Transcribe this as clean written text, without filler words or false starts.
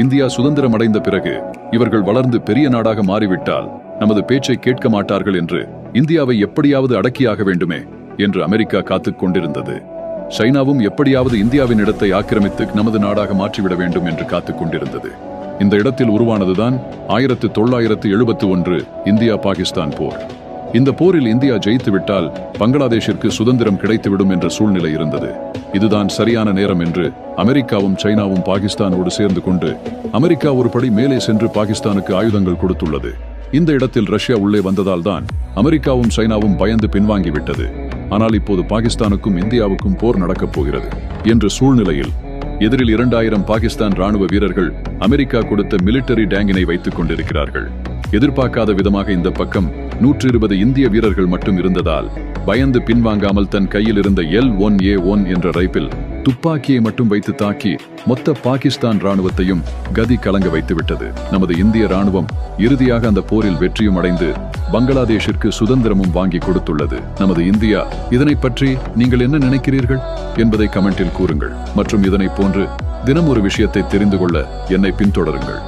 India சுதந்திரம் அடைந்த பிறகு இவர்கள் வளர்ந்து பெரிய நாடாக மாறிவிட்டால் நமது பேச்சை கேட்க மாட்டார்கள் என்று இந்தியாவை எப்படியாவது அடக்கியாக வேண்டுமே என்று அமெரிக்கா காத்துக் கொண்டிருந்தது. சைனாவும் எப்படியாவது இந்தியாவின் இடத்தை ஆக்கிரமித்து நமது நாடாக மாற்றிவிட வேண்டும் என்று காத்துக் கொண்டிருந்தது. இந்த இடத்தில் உருவானதுதான் 1971 இந்தியா பாகிஸ்தான் போர். இந்த போரில் இந்தியா ஜெயித்துவிட்டால் பங்களாதேஷிற்கு சுதந்திரம் கிடைத்துவிடும் என்ற சூழ்நிலை இருந்தது. இதுதான் சரியான நேரம் என்று அமெரிக்காவும் சைனாவும் பாகிஸ்தானோடு சேர்ந்து கொண்டு அமெரிக்கா ஒரு படி மேலே சென்று பாகிஸ்தானுக்கு ஆயுதங்கள் கொடுத்துள்ளது. இந்த இடத்தில் ரஷ்யா உள்ளே வந்ததால் தான் அமெரிக்காவும் சைனாவும் பயந்து பின்வாங்கிவிட்டது. ஆனால் இப்போது பாகிஸ்தானுக்கும் இந்தியாவுக்கும் போர் நடக்கப் போகிறது என்ற சூழ்நிலையில் எதிரில் 2000 பாகிஸ்தான் ராணுவ வீரர்கள் அமெரிக்கா கொடுத்த மிலிட்டரி டேங்கினை வைத்துக் கொண்டிருக்கிறார்கள். எதிர்பார்க்காத விதமாக இந்த பக்கம் 120 இந்திய வீரர்கள் மட்டும் இருந்ததால் பயந்து பின்வாங்காமல் தன் கையில் இருந்த L1A1 என்ற ரைபிள் துப்பாக்கியை மட்டும் வைத்து தாக்கி மொத்த பாகிஸ்தான் ராணுவத்தையும் கதி கலங்க வைத்துவிட்டது. நமது இந்திய ராணுவம் இறுதியாக அந்த போரில் வெற்றியும் அடைந்து பங்களாதேஷிற்கு சுதந்திரமும் வாங்கி கொடுத்துள்ளது. நமது இந்தியா இதனை பற்றி நீங்கள் என்ன நினைக்கிறீர்கள் என்பதை கமெண்டில் கூறுங்கள். மற்றும் இதனை போன்று தினம் ஒரு விஷயத்தை தெரிந்து கொள்ள என்னை பின்தொடருங்கள்.